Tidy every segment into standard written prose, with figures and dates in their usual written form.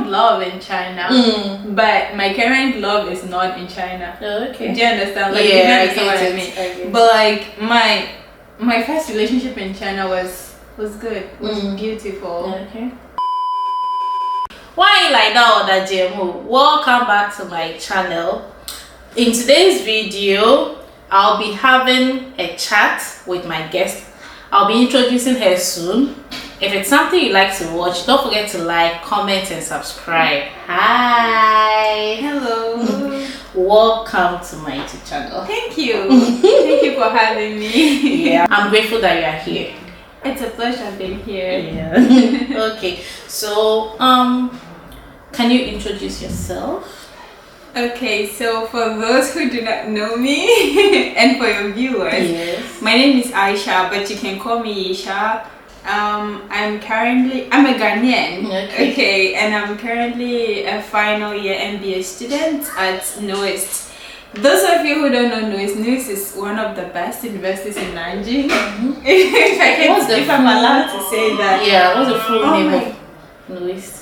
found love in China, but my current love is not in China. Okay. Do you understand? Like, Yeah, you understand what I I mean? get But like my first relationship in China was good. Was beautiful. Okay. Why you like that other GMO? Welcome back to my channel. In today's video, I'll be having a chat with my guest. I'll be introducing her soon. If it's something you like to watch, don't forget to like, comment, and subscribe. Hi. Hello. Welcome to my YouTube channel. Thank you. Thank you for having me. Yeah, I'm grateful that you are here. It's a pleasure being here. Yeah. Okay. So, can you introduce yourself? Okay, so for those who do not know me and for your viewers, Yes. my name is Aisha, but you can call me Isha. I'm a Ghanaian. Okay, and I'm currently a final year MBA student at NOIST. Those of you who don't know NOIST is one of the best universities in Nanjing. If I'm allowed to say that. Yeah, what's the full name of NOIST?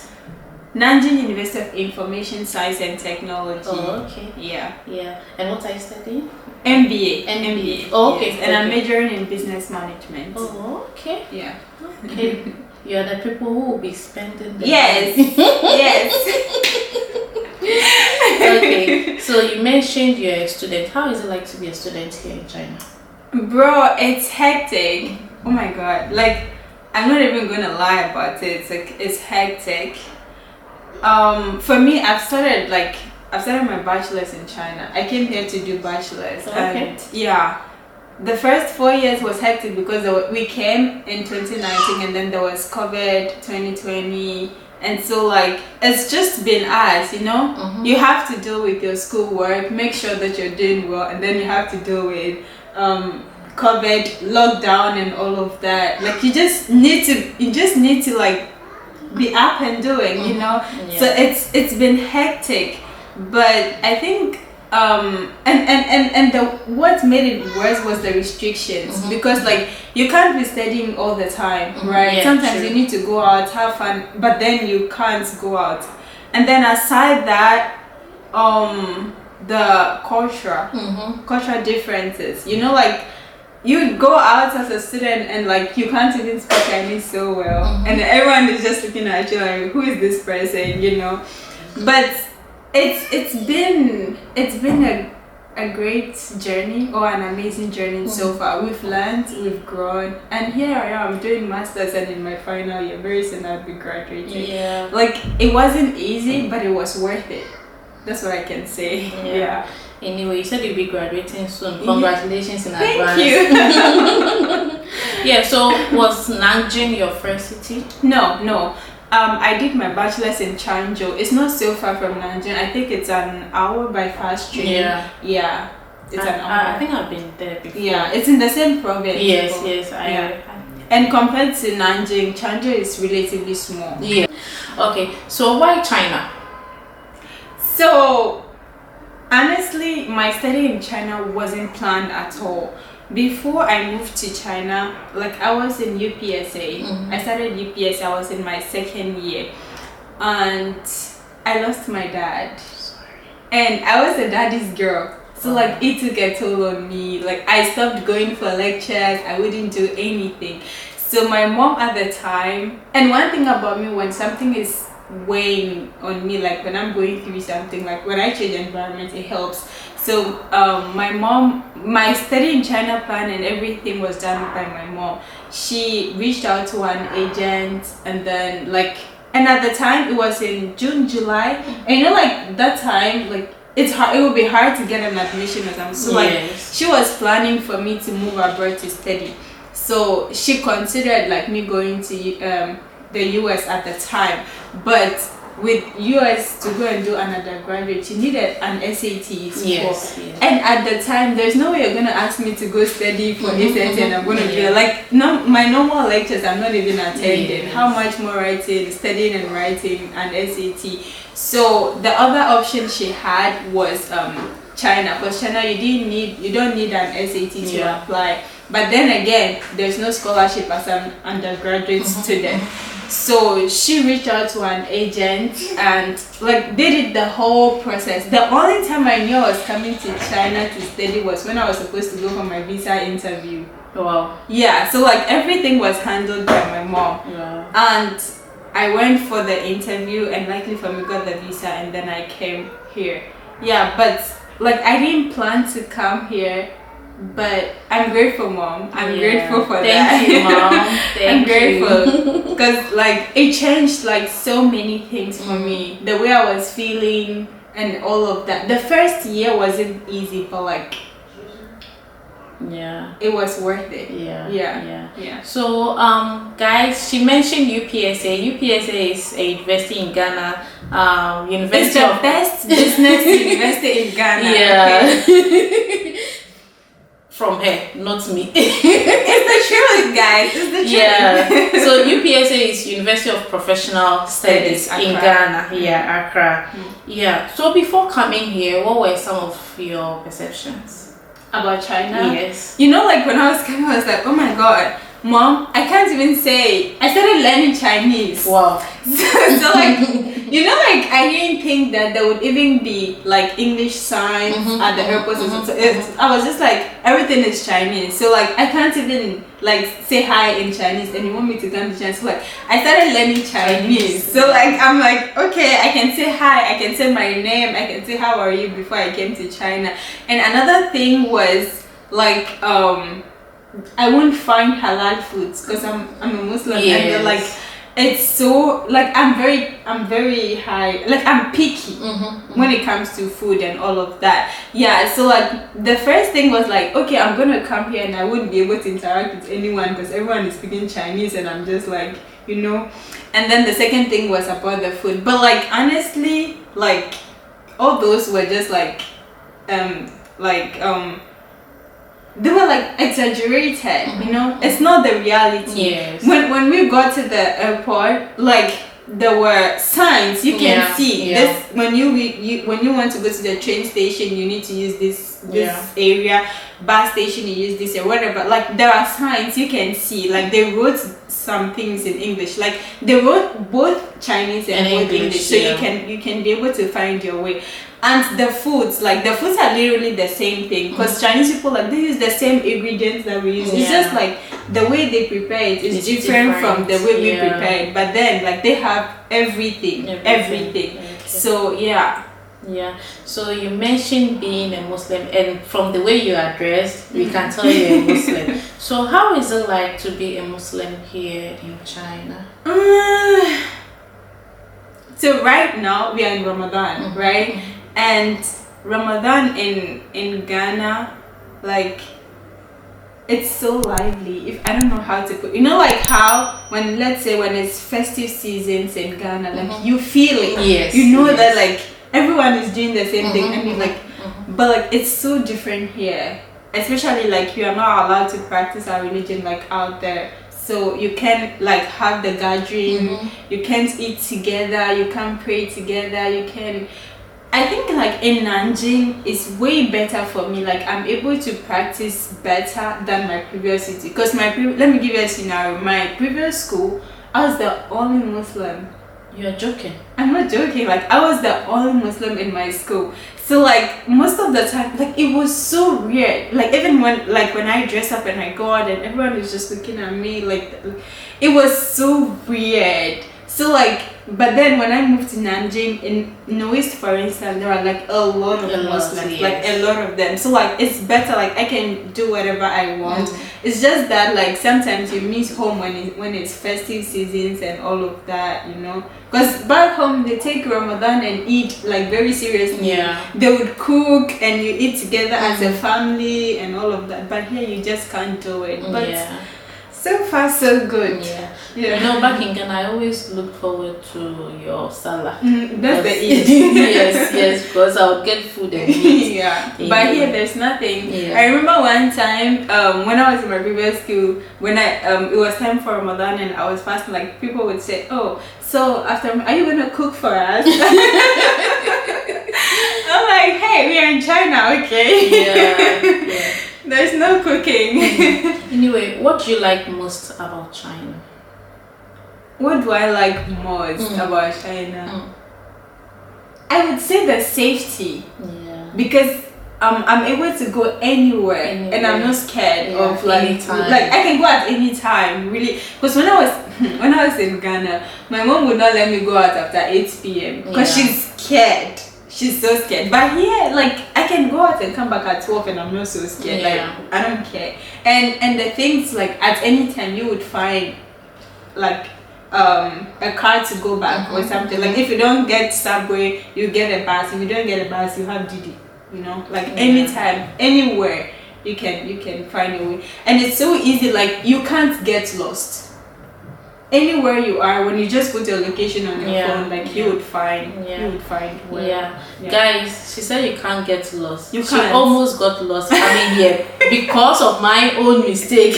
Nanjing University of Information Science and Technology. Oh, okay. Yeah. And what are you studying? MBA. Oh, okay. Yes. And I'm majoring in business management. Oh, okay. Yeah. Okay. You're the people who will be spending the Yes. Okay. So you mentioned you're a student. How is it like to be a student here in China? Bro, it's hectic. Oh my god. Like, I'm not even gonna lie about it. It's hectic. For me, I've started my bachelor's in China. I came here to do bachelor's. Okay. And yeah, the first 4 years was hectic because we came in 2019 and then there was COVID 2020, and so like it's just been us, you know. You have to deal with your schoolwork, make sure that you're doing well, and then you have to deal with COVID, lockdown, and all of that. Like you just need to like be up and doing, you know. Yeah. So it's been hectic, but I think what made it worse was the restrictions, because like you can't be studying all the time, right? Yeah, sometimes true. you need to go out, have fun, but then you can't go out. And then aside that, the cultural differences, you know, like you go out as a student and like you can't even speak Chinese so well, and everyone is just looking at you like, who is this person, you know. But it's been a great journey, or an amazing journey so far. We've learned, we've grown, and here I am doing masters and in my final year. Very soon I'll be graduating. Yeah. Like it wasn't easy, but it was worth it. That's what I can say. Yeah. Anyway, you said you'll be graduating soon. Congratulations in Thank advance. you. Yeah, so was Nanjing your first city? No. I did my bachelor's in Changzhou. It's not so far from Nanjing. I think it's an hour by fast train. Yeah. It's an hour. I think I've been there before. Yeah, it's in the same province. Yes. And compared to Nanjing, Changzhou is relatively small. Yeah. Okay, so why China? So honestly, my study in China wasn't planned at all. Before I moved to China, like I was in UPSA. I started UPSA, I was in my second year, and I lost my dad. And I was a daddy's girl, so like it took a toll on me. Like I stopped going for lectures, I wouldn't do anything. So my mom at the time, and one thing about me, when something is weighing on me, like when I'm going through something, like when I change environment, it helps. So my mom, my study in China plan and everything was done by my mom. She reached out to an agent, and then and at the time it was in June, July, and you know, like that time, like it's hard, it would be hard to get an admission or something. So like she was planning for me to move abroad to study. So she considered like me going to the US at the time, but with US to go and do an undergraduate, you needed an SAT score. Yes. And at the time, there's no way you're gonna ask me to go study for SAT, and I'm gonna do it. Like my normal lectures, I'm not even attending. How much more studying and writing an SAT? So the other option she had was China, because China you don't need an SAT to apply. But then again, there's no scholarship as an undergraduate student. So she reached out to an agent and like they did the whole process. The only time I knew I was coming to China to study was when I was supposed to go for my visa interview. Wow. Yeah, so like everything was handled by my mom. Yeah. And I went for the interview and luckily for me got the visa and then I came here. Yeah, but like I didn't plan to come here, but I'm grateful, Mom. I'm grateful for that. Thank you, Mom. I'm grateful because like it changed like so many things for me. The way I was feeling and all of that. The first year wasn't easy, but like it was worth it. Yeah. So guys, she mentioned UPSA. UPSA is a university in Ghana. It's the best business university in Ghana. Yeah. Okay. From her, not me. It's the truth, guys. It's the truth. Yeah. So UPSA is University of Professional Studies in Ghana. Yeah, Accra. Yeah. So before coming here, what were some of your perceptions about China? Yes. You know, like when I was coming, I was like, oh my god, Mom, I can't even say. I started learning Chinese. Wow. So like, you know, like I didn't think that there would even be like English signs at the airports. I was just like, everything is Chinese. So like, I can't even like say hi in Chinese and you want me to come to China. So like, I started learning Chinese. So like, I'm like, okay, I can say hi, I can say my name, I can say how are you before I came to China. And another thing was like, I won't find halal foods because I'm a Muslim and they're like, it's so like I'm very high, like I'm picky when it comes to food and all of that. Yeah, so like the first thing was like, okay, I'm gonna come here and I wouldn't be able to interact with anyone because everyone is speaking Chinese and I'm just like, you know. And then the second thing was about the food, but like honestly, like all those were just like they were like exaggerated, you know. It's not the reality. Yes. When we got to the airport, like there were signs you can see. This when you want to go to the train station, you need to use this area. Bus station, you use this or whatever. Like there are signs you can see. Like they wrote some things in English. Like they wrote both Chinese and both English, so you can be able to find your way. And the foods, like the foods are literally the same thing because Chinese people like they use the same ingredients that we use. It's just like the way they prepare it is different from the way we prepare it. But then like they have everything. So yeah. So you mentioned being a Muslim, and from the way you are dressed, we can tell you're a Muslim. So how is it like to be a Muslim here in China? So right now we are in Ramadan, right? And Ramadan in Ghana, like it's so lively. If I don't know how to put, you know, like how when let's say when it's festive seasons in Ghana, like you feel it. Yes. You know that like everyone is doing the same thing. I mean, like, but like it's so different here. Especially like you are not allowed to practice our religion like out there. So you can't like have the gathering. You can't eat together. You can't pray together. You can. I think like in Nanjing is way better for me. Like I'm able to practice better than my previous city. Because let me give you a scenario. My previous school, I was the only Muslim. You're joking. I'm not joking. Like I was the only Muslim in my school. So like most of the time, like it was so weird. Like even when I dress up and I go out and everyone is just looking at me, like it was so weird. So like, but then when I moved to Nanjing in East, for instance, there are like a lot of Muslims, like a lot of them. So like it's better. Like I can do whatever I want. It's just that like sometimes you miss home when it's festive seasons and all of that, you know. Because back home they take Ramadan and eat like very seriously. They would cook and you eat together as a family and all of that. But here you just can't do it. But so far so good. You know, back in Ghana, I always look forward to your Salah. That's the Eid. yes, because I would get food and eat. But here there's nothing. I remember one time when I was in my previous school, when it was time for Ramadan and I was fasting, like people would say, oh, so after, are you gonna cook for us? I'm like, hey, we are in China, okay? There's no cooking. Anyway, what do you like most about China? What do I like most about China? I would say the safety. Yeah. Because I'm able to go anywhere, and I'm not scared of anytime. Like I can go at any time, really. Because when I was in Ghana, my mom would not let me go out after 8 p.m. because she's scared. She's so scared. But here, like, I can go out and come back at 12 and I'm not so scared. Like, I don't care. And the things, like, at any time you would find like a car to go back or something. Like if you don't get subway, you get a bus. If you don't get a bus, you have Didi. You know, like anytime, anywhere you can find a way. And it's so easy, like you can't get lost. Anywhere you are, when you just put your location on your phone, like you would find where. Guys, she said you can't get lost. She almost got lost coming here because of my own mistake.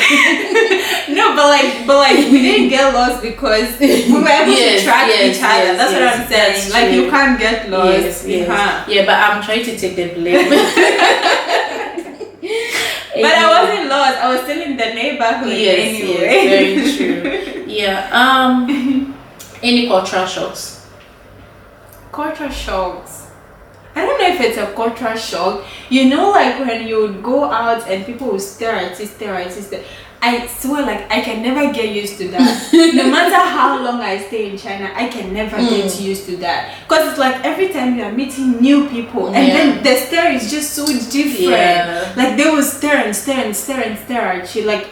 No, but like we didn't get lost because we were able to track each other. That's what I'm saying. Like you can't get lost. Yeah, but I'm trying to take the blame. But I wasn't lost. I was still in the neighborhood anyway. Yes, very true. Yeah. Any cultural shocks? Cultural shocks. I don't know if it's a cultural shock. You know, like when you would go out and people would stare at you. I swear, like I can never get used to that. No matter how long I stay in China, I can never get used to that. Because it's like every time you are meeting new people, and then the stare is just so different. Like they will stare at you. Like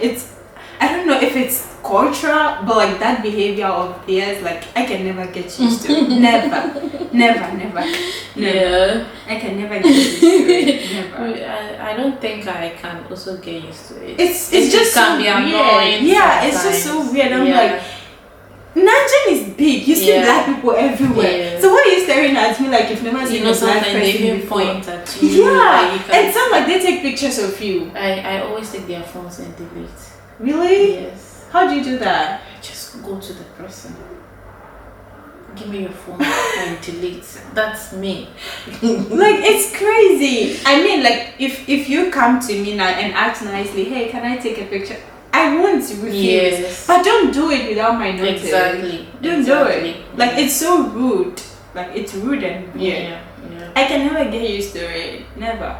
I don't know if it's cultural, but like that behavior of theirs, like I can never get used to it. Never. Yeah, I can never get used to it. Never. I don't think I can also get used to it. It's just can so be annoying. Yeah, it's just so weird. I'm like, Nanjing is big. You see black people everywhere. So why are you staring at me like you've never seen a black person they before? Point at you. Yeah, and some like they take pictures of you. I always take their phones and delete. Really? Yes. How do you do that? Just go to the person. Give me your phone and delete. That's me. Like it's crazy. I mean, like if you come to me now and ask nicely, hey, can I take a picture? I won't refuse. Yes. But don't do it without my notice. Exactly. Don't do it. Like it's so rude. Like it's rude and weird. Yeah. I can never get used to it. Never.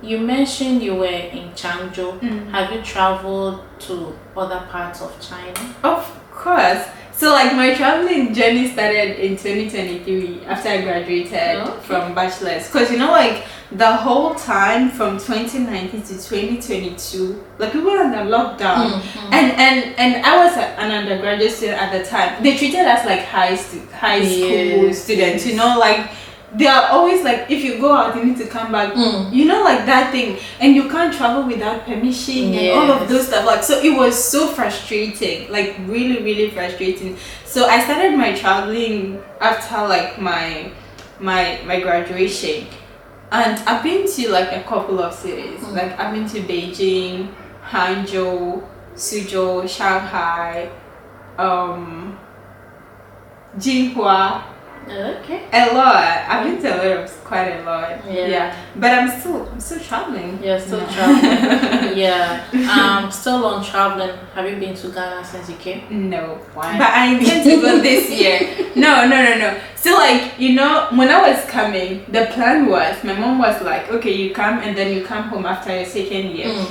You mentioned you were in Changzhou. Have you traveled to other parts of China? Of course. So like my traveling journey started in 2023 after I graduated from bachelor's. Because you know, like the whole time from 2019 to 2022, like we were under lockdown. And I was an undergraduate student at the time. They treated us like high school students, you know, like they are always like, if you go out you need to come back, you know, like that thing, and you can't travel without permission and all of those stuff. Like, so it was so frustrating, like really frustrating. So I started my traveling after like my graduation, and I've been to like a couple of cities. Like I've been to Beijing, Hangzhou, Suzhou, Shanghai, Jinhua. Okay. A lot. I've been to quite a lot. Yeah. But I'm still traveling. You're still traveling. Still on traveling. Have you been to Ghana since you came? No. Why? But I intend to go this year. No. So like, you know, when I was coming, the plan was, my mom was like, okay, you come and then you come home after your second year.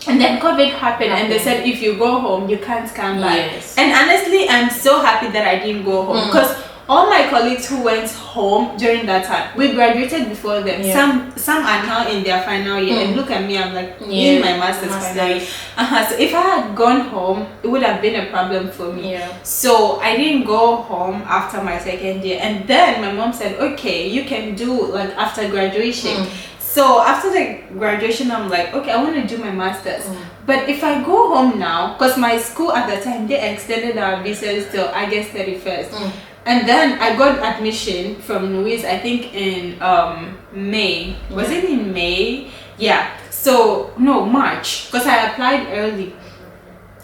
And then COVID happened and they said if you go home, you can't come back. And honestly, I'm so happy that I didn't go home, because all my colleagues who went home during that time, we graduated before them. Some are now in their final year, and look at me, I'm like in my master's final year. So if I had gone home, it would have been a problem for me. So I didn't go home after my second year, and then my mom said, okay, you can do like after graduation. So after the graduation, I'm like, okay, I want to do my master's. But if I go home now, because my school at the time, they extended our visas till August 31st. And then I got admission from Louise, I think in May. Was it in May? Yeah. So, no, March. Because I applied early.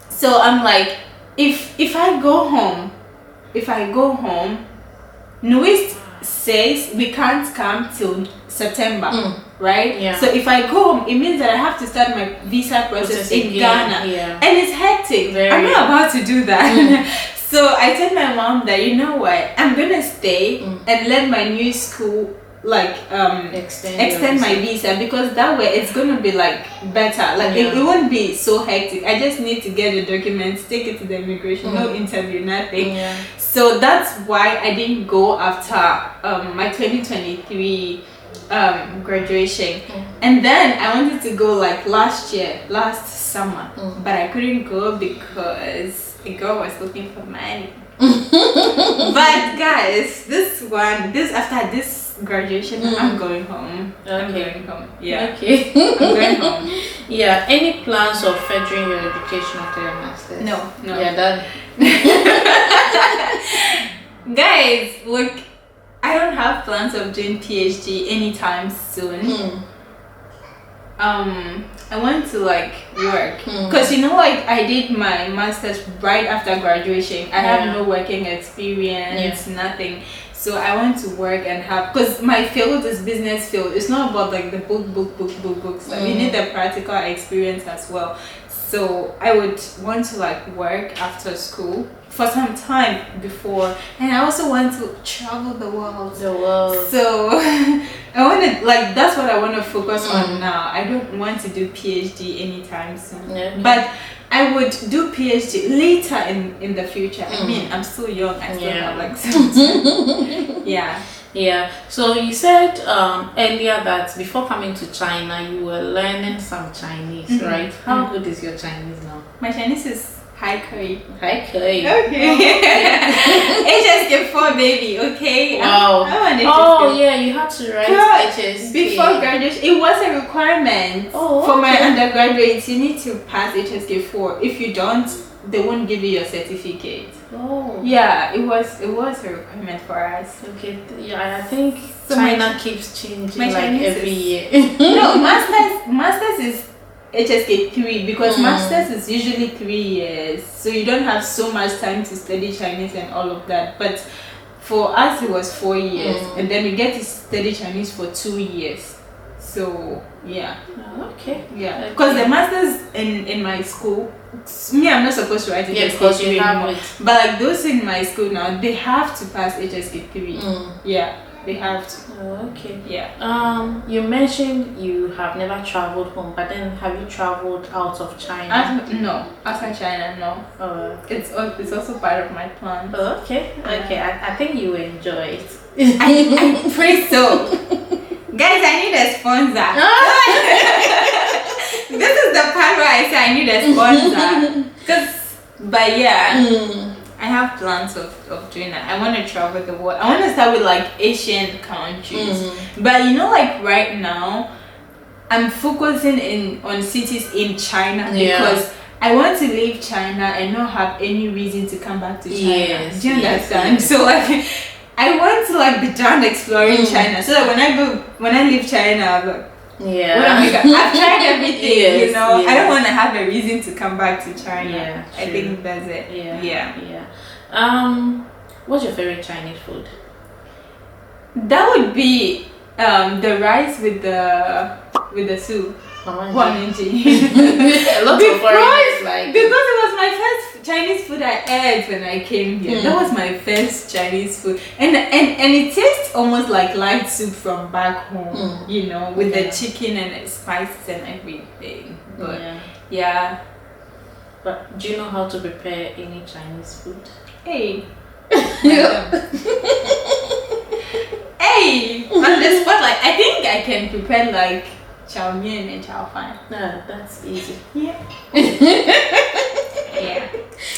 So I'm like, if I go home, Louise says we can't come till September. right? Yeah. So if I go home, it means that I have to start my visa process in Ghana. Yeah. And it's hectic. I'm not about to do that. So I told my mom that, you know what, I'm gonna stay and let my new school like extend my visa, because that way it's gonna be like better. Like it won't be so hectic. I just need to get the documents, take it to the immigration, no interview, nothing. Yeah. So that's why I didn't go after my 2023 graduation. And then I wanted to go like last summer, but I couldn't go because a girl was looking for money. But guys, after this graduation, I'm going home. Okay. I'm going home. Yeah. Okay. I'm going home. Yeah. Any plans of furthering your education after your master's? No. Yeah, done. Guys, look, I don't have plans of doing PhD anytime soon. I want to like work, because you know, like I did my master's right after graduation. I have no working experience, nothing. So I want to work and have, because my field is business field. It's not about like the books. Like, you need the practical experience as well. So I would want to like work after school for some time before, and I also want to travel the world. So I want to, like, that's what I want to focus on now. I don't want to do PhD anytime soon. But I would do PhD later in the future. I mean, I'm still young. I still have like some time. Yeah. So you said earlier that before coming to China, you were learning some Chinese, right? How good is your Chinese now? My Chinese is high curry. Okay. HSK4 baby, okay? Wow. You had to write HSK. Before graduation, it was a requirement for my undergraduates. You need to pass HSK4. If you don't, they won't give you your certificate. Yeah, it was a requirement for us. Okay. Yeah, I think China keeps changing like every year. No, masters is HSK3, because masters is usually 3 years, so you don't have so much time to study Chinese and all of that. But for us it was 4 years, and then we get to study Chinese for 2 years. So yeah. Yeah, because the masters in my school, me, I'm not supposed to write HSK3 anymore, but like those in my school now, they have to pass HSK3. Yeah, they have to. Yeah. You mentioned you have never traveled home, but then have you traveled out of China? No, outside China, no. It's also part of my plan. Okay. I think you will enjoy it. I pray so. Guys, I need a sponsor. This is the part where I say I need a sponsor. But yeah. I have plans of doing that. I want to travel the world. I want to start with like Asian countries. But you know, like right now, I'm focusing on cities in China because I want to leave China and not have any reason to come back to China. Do you understand? So like, I want to like be done exploring China, so that when I leave China, I'm like, what am I gonna? I've tried everything, you know. I don't want to have a reason to come back to China. I think that's it. What's your favorite Chinese food? That would be the rice with the soup. Huangminji. Lots of foreigners like, because it was my first Chinese food I ate when I came here. That was my first Chinese food, and it tastes almost like light soup from back home, you know, with the chicken and the spices and everything. But But do you know how to prepare any Chinese food? Hey. Hey, on the spot, like I think I can prepare like chow mein and chow fan. No, that's easy. Yeah.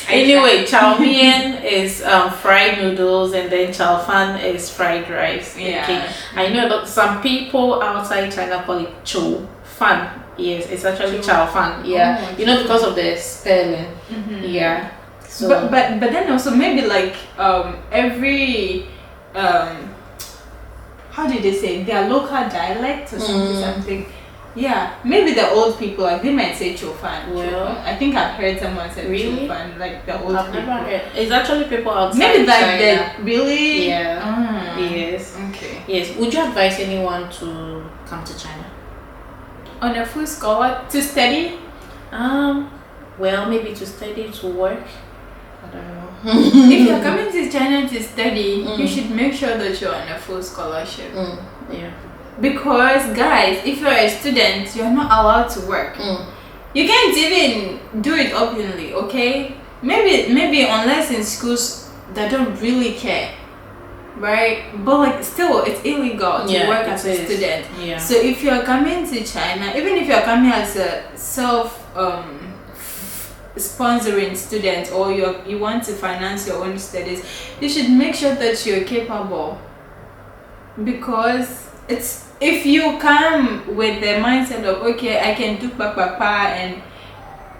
Anyway, chow mein is fried noodles, and then chow fan is fried rice. Okay. I know that some people outside China call it chow fan. Yes, it's actually chow fan. Yeah, you know, because of the spelling. Yeah. So, but then also maybe like every how did they say, their local dialect or something. Yeah, maybe the old people, like they might say chofan. Well, I think I've heard someone say really? chofan, like the old I've people. never heard. It's actually people outside Maybe like China. the really. Yeah. Yes. Okay. Yes. Would you advise anyone to come to China? On a full scholar to study? Well, maybe to study, to work. I don't know. If you're coming to China to study, you should make sure that you're on a full scholarship. Yeah. Because guys, if you're a student, you're not allowed to work. You can't even do it openly, okay? Maybe unless in schools that don't really care, right? But like still, it's illegal to work as a student. Yeah. So if you're coming to China, even if you're coming as a sponsoring student, or you want to finance your own studies, you should make sure that you're capable. Because if you come with the mindset of okay, I can do papa and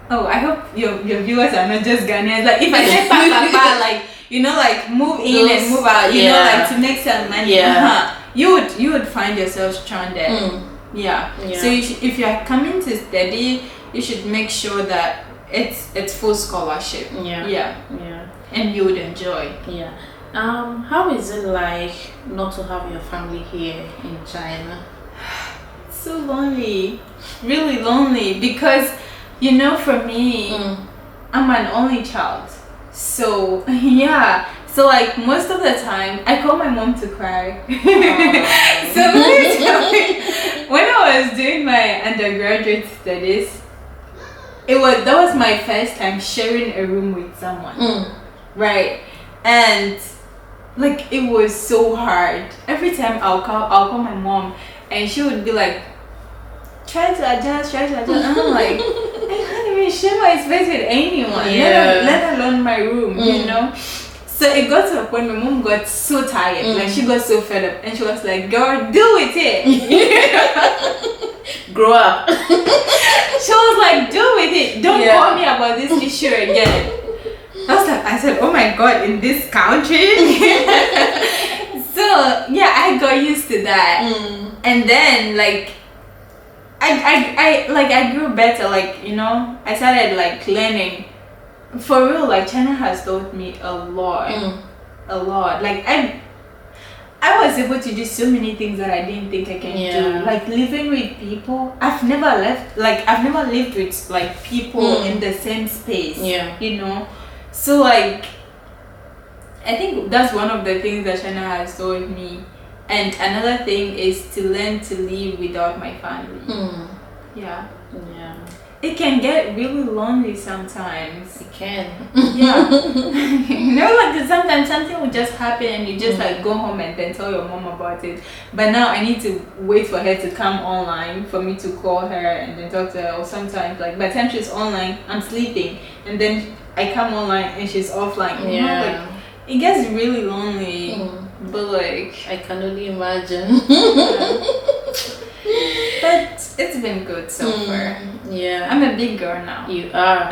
I hope your viewers are not just Ghanaians. Like if I say papa, like like move in and move out, you know, like to make some money. Yeah. You would find yourself stranded. Yeah. So if you are coming to study, you should make sure that it's full scholarship. Yeah. And you would enjoy. Yeah. How is it like not to have your family here in China? So lonely, really lonely, because for me, I'm an only child. So so like most of the time I call my mom to cry. So let me tell you, when I was doing my undergraduate studies, that was my first time sharing a room with someone, right? And like it was so hard. Every time I'll call my mom, and she would be like, try to adjust, and I'm like, I can't even share my space with anyone, let alone my room, So it got to a point my mom got so tired, like she got so fed up, and she was like, girl, deal with it. Grow up. She was like, deal with it, don't call me about this issue again. I said, oh my god, in this country. So I got used to that. And then like I grew better, like I started like learning. For real, like China has taught me a lot. Like I was able to do so many things that I didn't think I can do. Like living with people. I've never lived with like people in the same space. So like I think that's one of the things that China has taught me. And another thing is to learn to live without my family. It can get really lonely sometimes. It can. Like sometimes something will just happen and you just like go home and then tell your mom about it. But now I need to wait for her to come online for me to call her and then talk to her. Or sometimes like by the time she's online, I'm sleeping, and then I come online and she's offline. Like it gets really lonely. But like I can only imagine. But it's been good so far. I'm a big girl now. You are.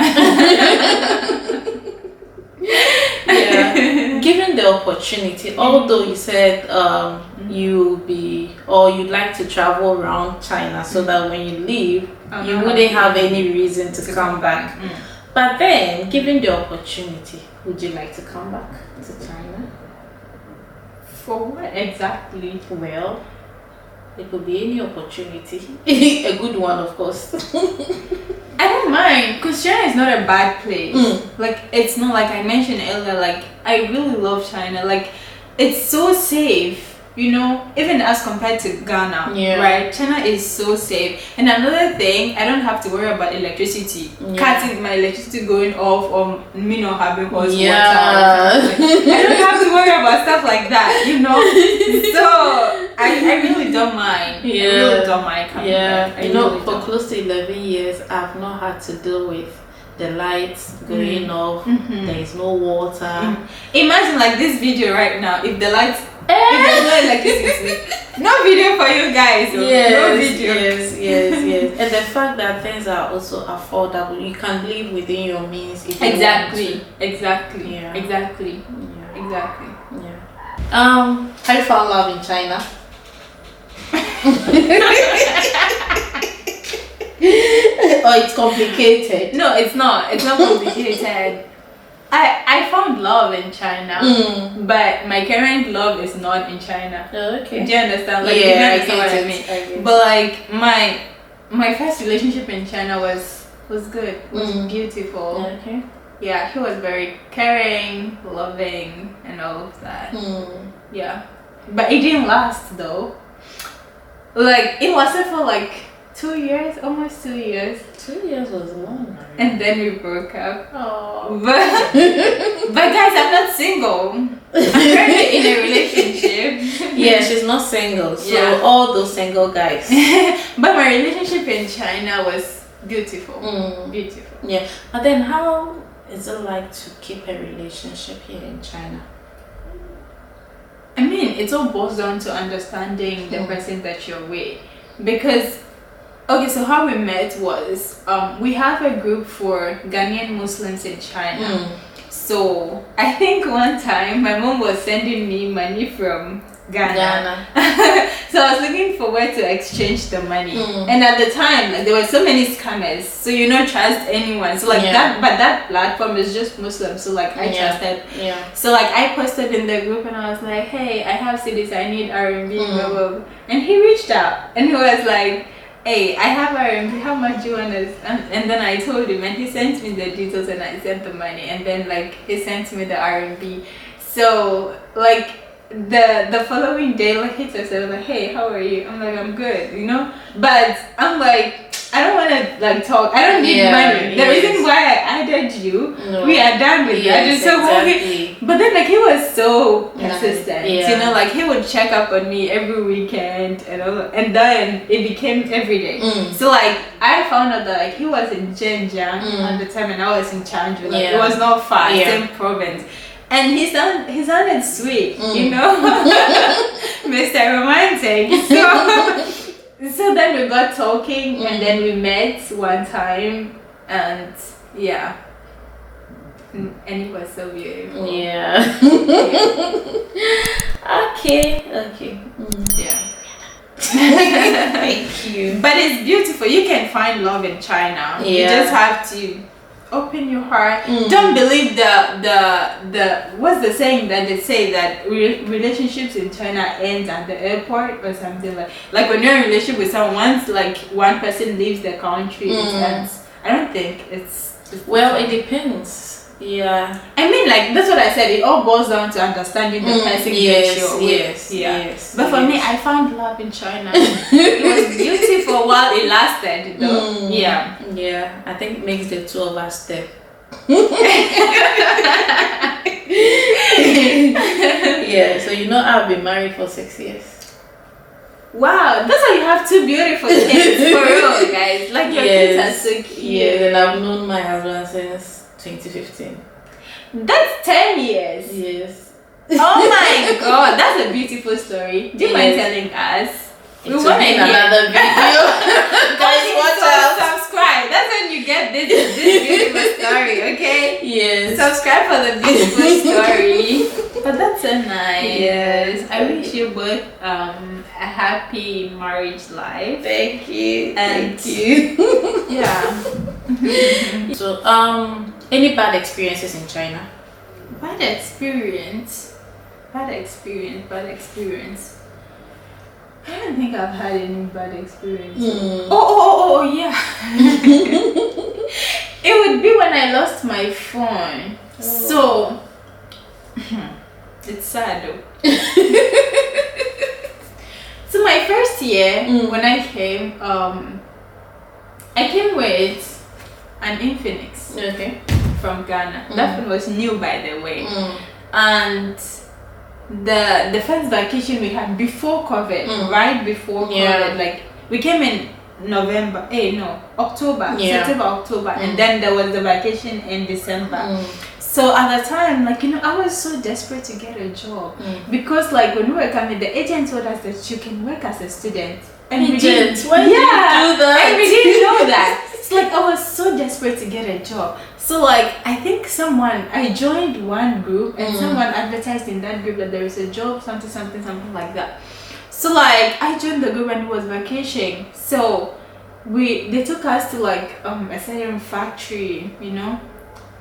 Given the opportunity, although you said you'd like to travel around China so that when you leave, you wouldn't have any reason to come back. But then, given the opportunity, would you like to come back to China? For what exactly? Well, it could be any opportunity. A good one, of course. I don't mind, because China is not a bad place. Like, it's not like I mentioned earlier, like, I really love China. Like, it's so safe, even as compared to Ghana, right? China is so safe. And another thing, I don't have to worry about electricity. Cutting my electricity going off, or me not having hot water. I don't have to worry about stuff like that, So I really don't mind. I really don't mind coming back. For close to 11 years, I've not had to deal with the lights going off. There is no water. Imagine like this video right now. If the lights, if there's no electricity, no video for you guys. No video. Yes. And the fact that things are also affordable, you can live within your means. If you want to. Exactly. Yeah. Have you found love in China? Or it's complicated? No, it's not. It's not complicated. I found love in China, but my current love is not in China. Oh, okay. Do you understand? Like, you Yeah, understand what I mean? But like my first relationship in China was good. Was beautiful. Okay. Yeah, he was very caring, loving, and all of that. Yeah, but it didn't last though. Like, it lasted for like 2 years, almost 2 years. 2 years was long. And then we broke up. Oh. But guys, I'm not single. I'm currently in a relationship. Yeah, she's not single. So Yeah. all those single guys. But my relationship in China was beautiful. Beautiful. Yeah. But then how is it like to keep a relationship here in China? I mean, it all boils down to understanding the person that you're with. Because, okay, so how we met was, we have a group for Ghanaian Muslims in China. So I think one time my mom was sending me money from Ghana. So I was looking for where to exchange the money. And at the time, like, there were so many scammers, so you don't trust anyone. So like that platform is just Muslim. So like I trusted. Yeah. So like I posted in the group and I was like, hey, I have CDs, I need R&B, blah, blah, blah. And he reached out and he was like, hey, I have R&B, how much do you want us? And then I told him and he sent me the details and I sent the money and then like he sent me the R&B. So like the following day, like he texted like, hey, how are you? I'm like, I'm good, you know? But I'm like, I don't want to like talk. I don't need money. The reason why I added you, we are done with that. So exactly. But then like he was so persistent, Yeah. you know, like he would check up on me every weekend and all, and then it became every day. So like I found out that like he was in Zhenjiang at the time and I was in Changzhou. Like it was not far, same province. And he sounded sweet, you know, Mr. Romantic. So then we got talking and then we met one time and yeah. And it was so beautiful. Yeah. Okay. Yeah. Thank you. But it's beautiful. You can find love in China. You just have to open your heart. Don't believe the what's the saying that they say that relationships in China ends at the airport or something like when you're in a relationship with someone, once like one person leaves the country, it ends. I don't think it's well, it depends. Yeah. I mean, like that's what I said. It all boils down to understanding the person that you're with. Yes. But for me, I found love in China. It was beautiful while it lasted, though. Yeah. Yeah. I think it makes the two of us step. Yeah. So you know, I've been married for 6 years. Wow, that's why you have two beautiful kids, for real, guys. Like your kids are so cute. Yeah. And I've known my husband since 2015. That's 10 years. Yes. Oh my god, that's a beautiful story. Do you mind telling us? We want to hear another video. Guys, watch out. Subscribe. That's when you get this beautiful story, okay? Yes. Subscribe for the beautiful story. But that's so nice. Yes. I wish you both a happy marriage life. Thank you. And Thank you. Yeah. So, any bad experiences in China? Bad experience. I don't think I've had any bad experience. Oh, yeah. It would be when I lost my phone. So, it's sad though. So my first year, when I came with an Infinix. Okay. From Ghana. That phone was new, by the way. And the first vacation we had before COVID, right before COVID, like we came in October, September, October, and then there was the vacation in December. So at the time, like, you know, I was so desperate to get a job because, like, when we were coming, the agent told us that you can work as a student. And we didn't. Why did you do that? And we didn't know that. It's like I was so desperate to get a job. So like I think I joined one group and someone advertised in that group that there is a job, something like that. So like I joined the group and it was vacation. So they took us to like a certain factory, you know,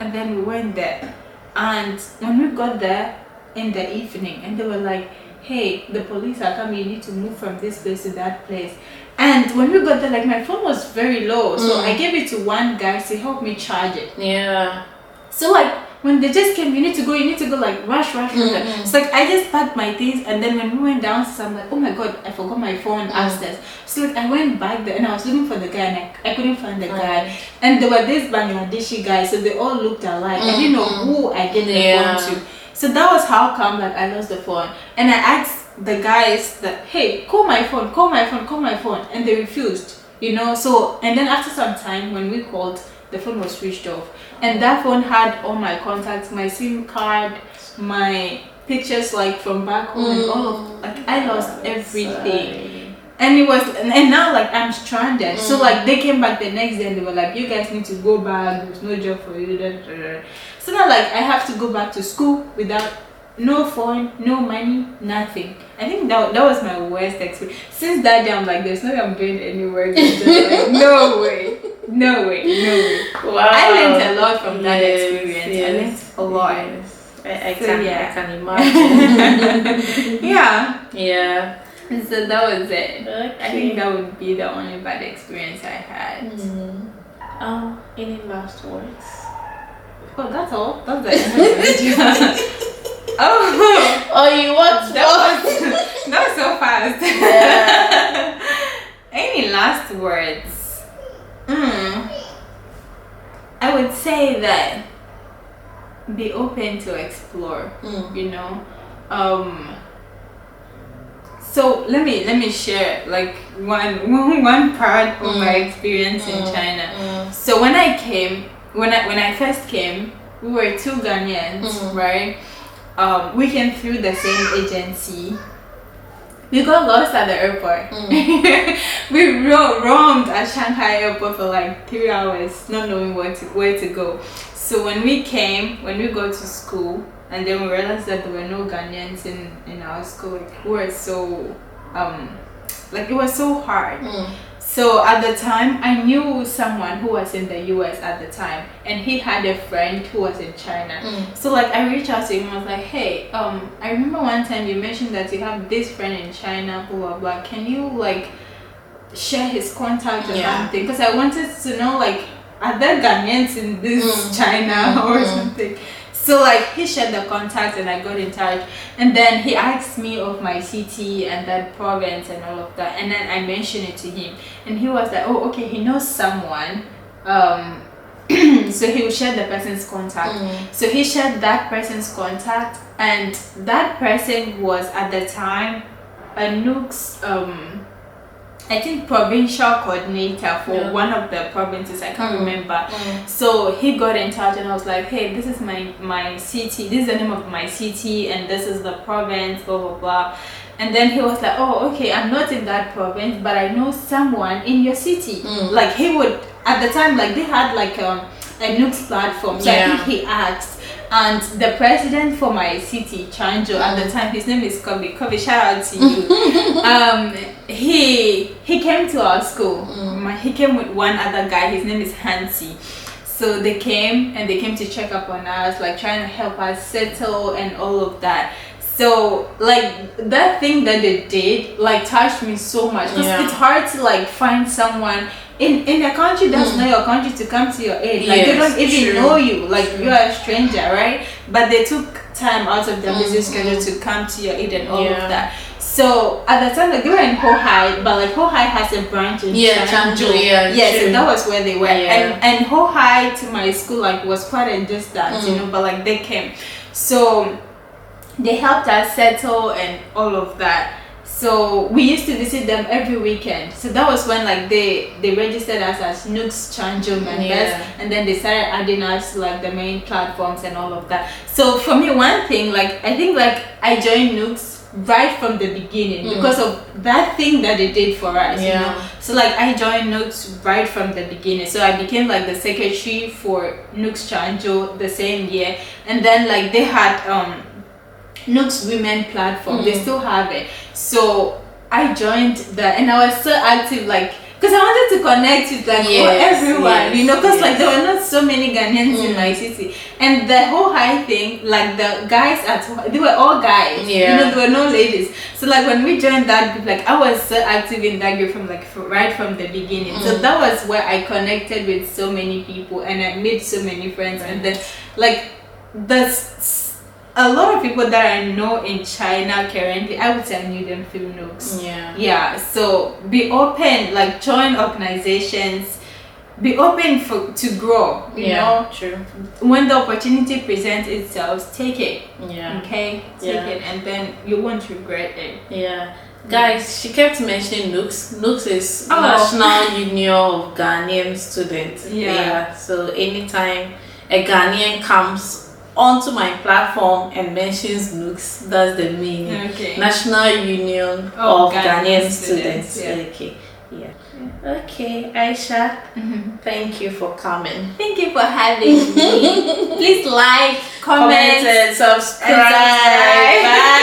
and then we went there. And when we got there in the evening, and they were like, hey, the police are coming, you need to move from this place to that place. And when we got there, like my phone was very low, so I gave it to one guy to help me charge it. Yeah. So like when they just came, you need to go, like rush. It's like I just packed my things, and then when we went downstairs, I'm like, oh my god, I forgot my phone upstairs. So like I went back there and I was looking for the guy, and I couldn't find the guy. And there were these Bangladeshi guys, so they all looked alike. I didn't know who I gave the phone to. So that was how come that I lost the phone. And I asked the guys that, hey, call my phone, and they refused, you know. So and then after some time when we called, the phone was switched off, and that phone had all my contacts, my SIM card, my pictures like from back home, and all of, like I lost everything. And it was, and now like I'm stranded. So like they came back the next day and they were like, you guys need to go back, there's no job for you. So now like I have to go back to school without no phone, no money, nothing. I think that was my worst experience. Since that day I'm like, there's no way I'm going anywhere. Just like, no way. Wow. I learned a lot from that experience. I learned a lot. I can imagine. Yeah. And so that was it. Okay. I think that would be the only bad experience I had. Any last words? Oh, that's all. That's the end of the video. You want that was so fast. Yeah. Any last words? I would say that be open to explore. You know. So let me share like one part of my experience in China. So when I first came, we were two Ghanaians, right? We came through the same agency. We got lost at the airport. We roamed at Shanghai airport for like 3 hours, not knowing where to go. So when we go to school, and then we realized that there were no Ghanaians in our school. Like, we were so like it was so hard. So at the time, I knew someone who was in the US at the time, and he had a friend who was in China. So like I reached out to him. I was like, hey, I remember one time you mentioned that you have this friend in China, blah blah blah. Can you like share his contact or something? Because I wanted to know, like, are there Ghanaians in this China or something? So like he shared the contact and I got in touch, and then he asked me of my city and that province and all of that, and then I mentioned it to him, and he was like, oh okay, he knows someone, so he will share the person's contact. So he shared that person's contact, and that person was at the time a Nook's I think provincial coordinator for one of the provinces. I can't remember. So he got in touch, and I was like, hey, this is my city, this is the name of my city, and this is the province, blah blah blah. And then he was like, oh okay, I'm not in that province, but I know someone in your city. Like he would, at the time, like they had like a Nooks platform, so I think he asked. And the president for my city, Chanjo, at the time, his name is Kobe. Kobe, shout out to you. He came to our school. He came with one other guy. His name is Hansi. So they came to check up on us, like trying to help us settle and all of that. So like that thing that they did like touched me so much, because it's hard to like find someone in a country that's not your country to come to your aid. Like they don't even know you, like you're a stranger, right? But they took time out of their busy schedule to come to your aid and all of that. So at the time, like they were in Hohai, but like Hohai has a branch in Chanju. So that was where they were. And Hohai to my school like was quite a distance, you know, but like they came. So they helped us settle and all of that. So we used to visit them every weekend. So that was when like they registered us as Nooks Chanjo members, and then they started adding us to like the main platforms and all of that. So for me, one thing, like I think like I joined Nooks right from the beginning because of that thing that they did for us, you know. So like I joined Nooks right from the beginning. So I became like the secretary for Nooks Chanjo the same year, and then like they had Nooks Women platform. They still have it. So I joined that, and I was so active, like, because because I wanted to connect with like everyone, you know, because like there were not so many Ghanaians in my city, and the whole high thing, like the guys they were all guys, you know, there were no ladies. So like when we joined that group, like I was so active in that group from right from the beginning. So that was where I connected with so many people and I made so many friends, and then like there's a lot of people that I know in China currently, I would say I knew them through Nooks. Yeah. So be open, like join organizations, be open to grow. You know, true. When the opportunity presents itself, take it. Yeah. Okay, take it, and then you won't regret it. Yeah. Guys, she kept mentioning Nooks. Nooks is National Union of Ghanaian Students. Yeah. So anytime a Ghanaian comes onto my platform and mentions Nooks, that's the meaning. Okay. National Union of Ghanaian Students. Okay. Yeah. Okay, Aisha, thank you for coming. Thank you for having me. Please like, comment, and subscribe. Bye.